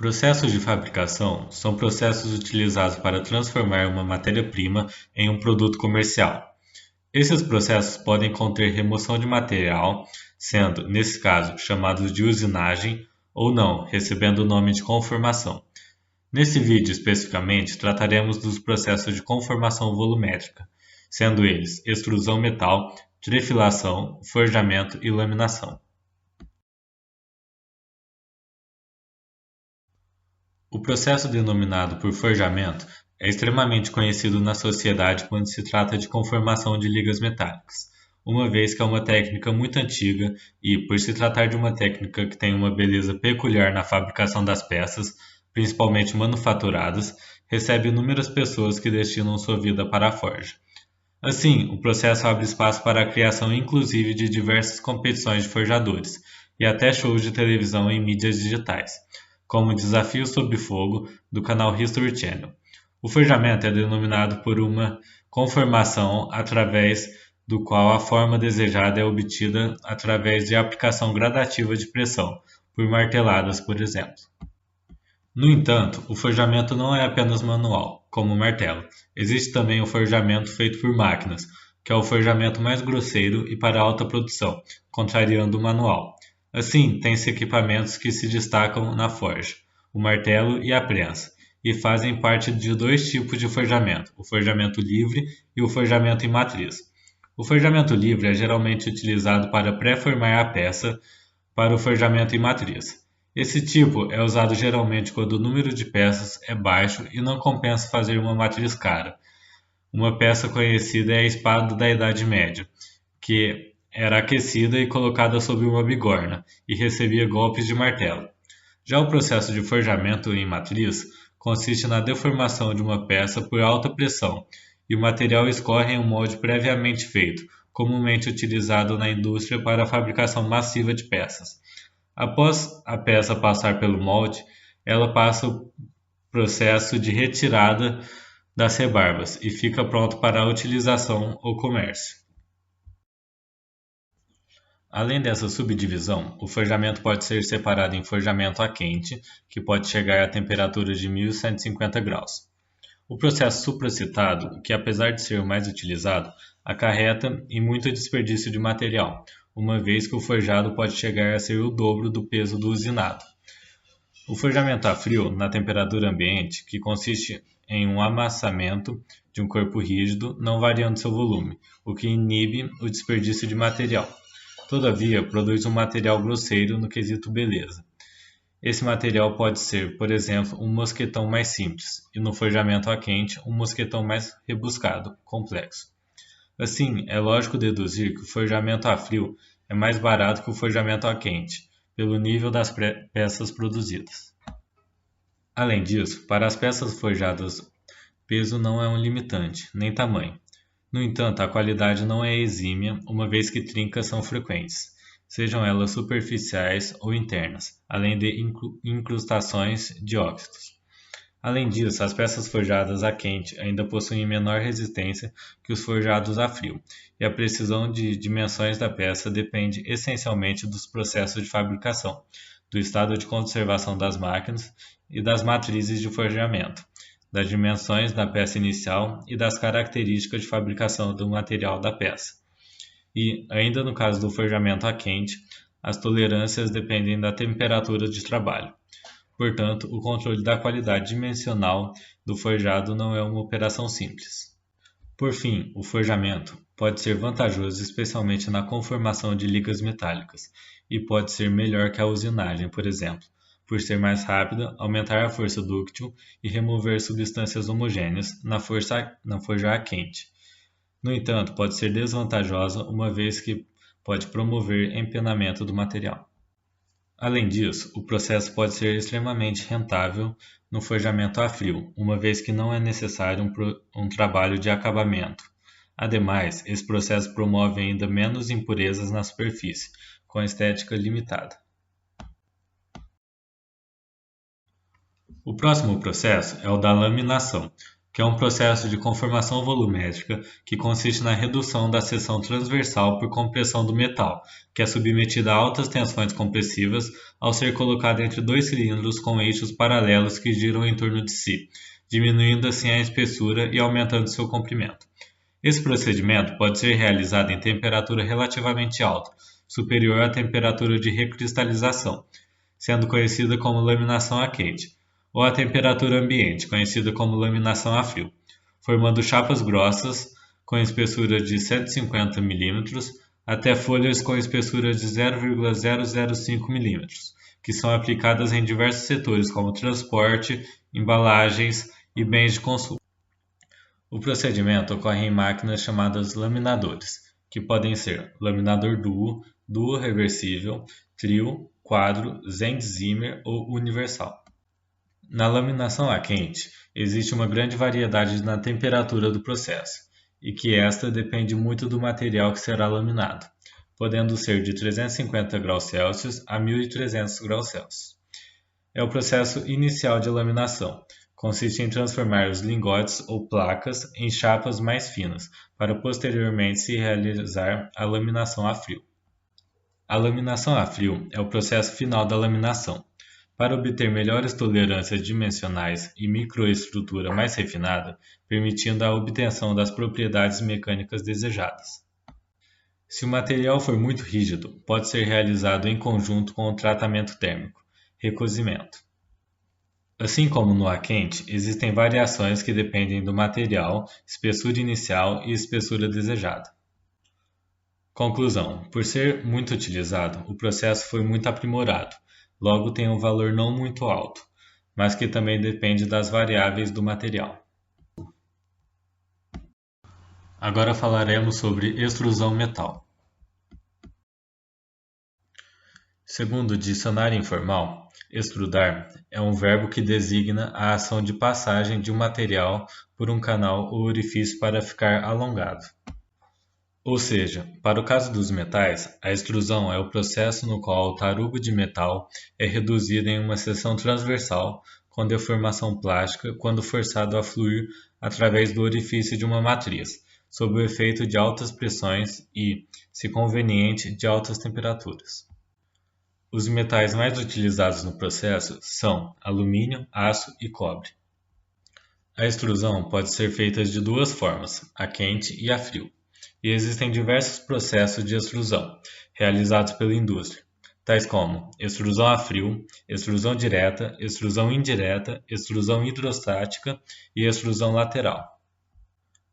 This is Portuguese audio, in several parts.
Processos de fabricação são processos utilizados para transformar uma matéria-prima em um produto comercial. Esses processos podem conter remoção de material, sendo, nesse caso, chamados de usinagem, ou não, recebendo o nome de conformação. Nesse vídeo, especificamente, trataremos dos processos de conformação volumétrica, sendo eles extrusão metal, trefilação, forjamento e laminação. O processo denominado por forjamento é extremamente conhecido na sociedade quando se trata de conformação de ligas metálicas, uma vez que é uma técnica muito antiga e, por se tratar de uma técnica que tem uma beleza peculiar na fabricação das peças, principalmente manufaturadas, recebe inúmeras pessoas que destinam sua vida para a forja. Assim, o processo abre espaço para a criação inclusive de diversas competições de forjadores e até shows de televisão em mídias digitais, como o Desafio Sob Fogo do canal History Channel. O forjamento é denominado por uma conformação através do qual a forma desejada é obtida através de aplicação gradativa de pressão, por marteladas, por exemplo. No entanto, o forjamento não é apenas manual, como o martelo. Existe também o forjamento feito por máquinas, que é o forjamento mais grosseiro e para alta produção, contrariando o manual. Assim, tem-se equipamentos que se destacam na forja, o martelo e a prensa, e fazem parte de dois tipos de forjamento, o forjamento livre e o forjamento em matriz. O forjamento livre é geralmente utilizado para pré-formar a peça para o forjamento em matriz. Esse tipo é usado geralmente quando o número de peças é baixo e não compensa fazer uma matriz cara. Uma peça conhecida é a espada da Idade Média, que era aquecida e colocada sobre uma bigorna e recebia golpes de martelo. Já o processo de forjamento em matriz consiste na deformação de uma peça por alta pressão e o material escorre em um molde previamente feito, comumente utilizado na indústria para a fabricação massiva de peças. Após a peça passar pelo molde, ela passa o processo de retirada das rebarbas e fica pronto para a utilização ou comércio. Além dessa subdivisão, o forjamento pode ser separado em forjamento a quente, que pode chegar a temperaturas de 1150 graus. O processo supracitado, que apesar de ser o mais utilizado, acarreta em muito desperdício de material, uma vez que o forjado pode chegar a ser o dobro do peso do usinado. O forjamento a frio, na temperatura ambiente, que consiste em um amassamento de um corpo rígido, não variando seu volume, o que inibe o desperdício de material. Todavia, produz um material grosseiro no quesito beleza. Esse material pode ser, por exemplo, um mosquetão mais simples, e no forjamento a quente, um mosquetão mais rebuscado, complexo. Assim, é lógico deduzir que o forjamento a frio é mais barato que o forjamento a quente, pelo nível das peças produzidas. Além disso, para as peças forjadas, peso não é um limitante, nem tamanho. No entanto, a qualidade não é exímia, uma vez que trincas são frequentes, sejam elas superficiais ou internas, além de incrustações de óxidos. Além disso, as peças forjadas a quente ainda possuem menor resistência que os forjados a frio, e a precisão de dimensões da peça depende essencialmente dos processos de fabricação, do estado de conservação das máquinas e das matrizes de forjamento, das dimensões da peça inicial e das características de fabricação do material da peça. E, ainda no caso do forjamento a quente, as tolerâncias dependem da temperatura de trabalho. Portanto, o controle da qualidade dimensional do forjado não é uma operação simples. Por fim, o forjamento pode ser vantajoso especialmente na conformação de ligas metálicas e pode ser melhor que a usinagem, por exemplo, por ser mais rápida, aumentar a força dúctil e remover substâncias homogêneas na forja a quente. No entanto, pode ser desvantajosa uma vez que pode promover empenamento do material. Além disso, o processo pode ser extremamente rentável no forjamento a frio, uma vez que não é necessário um trabalho de acabamento. Ademais, esse processo promove ainda menos impurezas na superfície, com estética limitada. O próximo processo é o da laminação, que é um processo de conformação volumétrica que consiste na redução da seção transversal por compressão do metal, que é submetida a altas tensões compressivas ao ser colocado entre dois cilindros com eixos paralelos que giram em torno de si, diminuindo assim a espessura e aumentando seu comprimento. Esse procedimento pode ser realizado em temperatura relativamente alta, superior à temperatura de recristalização, sendo conhecida como laminação a quente, ou a temperatura ambiente, conhecida como laminação a frio, formando chapas grossas com espessura de 150 mm até folhas com espessura de 0,005 mm, que são aplicadas em diversos setores como transporte, embalagens e bens de consumo. O procedimento ocorre em máquinas chamadas laminadores, que podem ser laminador duo, duo reversível, trio, quadro, Zend-Zimmer ou universal. Na laminação a quente, existe uma grande variedade na temperatura do processo, e que esta depende muito do material que será laminado, podendo ser de 350 graus Celsius a 1300 graus Celsius. É o processo inicial de laminação. Consiste em transformar os lingotes ou placas em chapas mais finas, para posteriormente se realizar a laminação a frio. A laminação a frio é o processo final da laminação. Para obter melhores tolerâncias dimensionais e microestrutura mais refinada, permitindo a obtenção das propriedades mecânicas desejadas. Se o material for muito rígido, pode ser realizado em conjunto com o tratamento térmico, recozimento. Assim como no ar quente, existem variações que dependem do material, espessura inicial e espessura desejada. Conclusão: por ser muito utilizado, o processo foi muito aprimorado, logo tem um valor não muito alto, mas que também depende das variáveis do material. Agora falaremos sobre extrusão metal. Segundo o dicionário informal, extrudar é um verbo que designa a ação de passagem de um material por um canal ou orifício para ficar alongado. Ou seja, para o caso dos metais, a extrusão é o processo no qual o tarugo de metal é reduzido em uma seção transversal com deformação plástica quando forçado a fluir através do orifício de uma matriz, sob o efeito de altas pressões e, se conveniente, de altas temperaturas. Os metais mais utilizados no processo são alumínio, aço e cobre. A extrusão pode ser feita de duas formas, a quente e a frio, e existem diversos processos de extrusão, realizados pela indústria, tais como extrusão a frio, extrusão direta, extrusão indireta, extrusão hidrostática e extrusão lateral.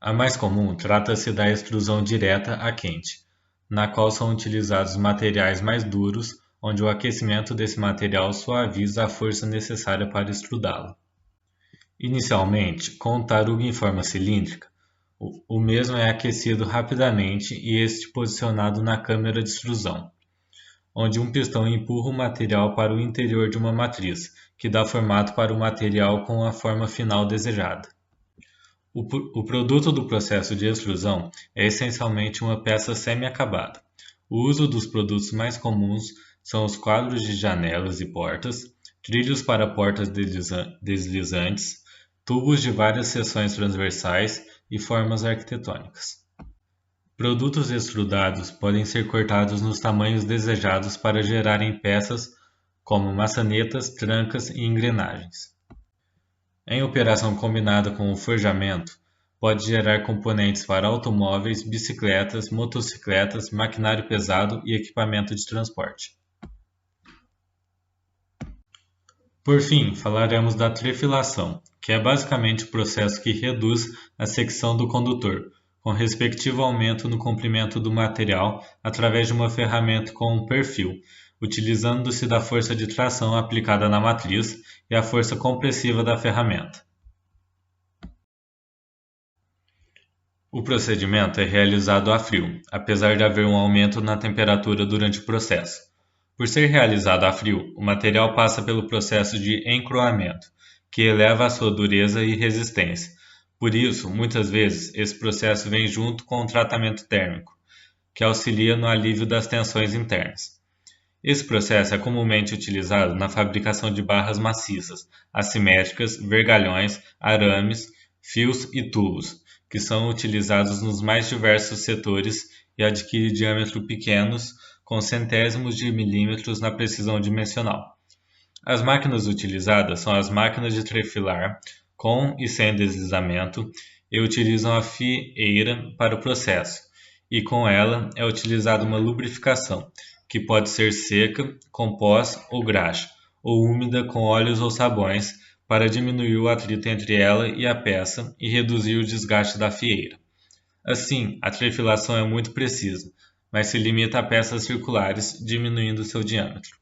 A mais comum trata-se da extrusão direta a quente, na qual são utilizados materiais mais duros, onde o aquecimento desse material suaviza a força necessária para extrudá-lo. Inicialmente, com o tarugo em forma cilíndrica, o mesmo é aquecido rapidamente e este posicionado na câmara de extrusão, onde um pistão empurra o material para o interior de uma matriz, que dá formato para o material com a forma final desejada. O produto do processo de extrusão é essencialmente uma peça semi-acabada. O uso dos produtos mais comuns são os quadros de janelas e portas, trilhos para portas deslizantes, tubos de várias seções transversais e formas arquitetônicas. Produtos extrudados podem ser cortados nos tamanhos desejados para gerarem peças como maçanetas, trancas e engrenagens. Em operação combinada com o forjamento, pode gerar componentes para automóveis, bicicletas, motocicletas, maquinário pesado e equipamento de transporte. Por fim, falaremos da trefilação, que é basicamente o processo que reduz a secção do condutor, com respectivo aumento no comprimento do material através de uma ferramenta com um perfil, utilizando-se da força de tração aplicada na matriz e a força compressiva da ferramenta. O procedimento é realizado a frio, apesar de haver um aumento na temperatura durante o processo. Por ser realizado a frio, o material passa pelo processo de encroamento, que eleva a sua dureza e resistência. Por isso, muitas vezes, esse processo vem junto com o tratamento térmico, que auxilia no alívio das tensões internas. Esse processo é comumente utilizado na fabricação de barras maciças, assimétricas, vergalhões, arames, fios e tubos, que são utilizados nos mais diversos setores e adquire diâmetros pequenos, com centésimos de milímetros na precisão dimensional. As máquinas utilizadas são as máquinas de trefilar, com e sem deslizamento, e utilizam a fieira para o processo, e com ela é utilizada uma lubrificação, que pode ser seca, com pós ou graxa, ou úmida com óleos ou sabões, para diminuir o atrito entre ela e a peça e reduzir o desgaste da fieira. Assim, a trefilação é muito precisa, mas se limita a peças circulares, diminuindo seu diâmetro.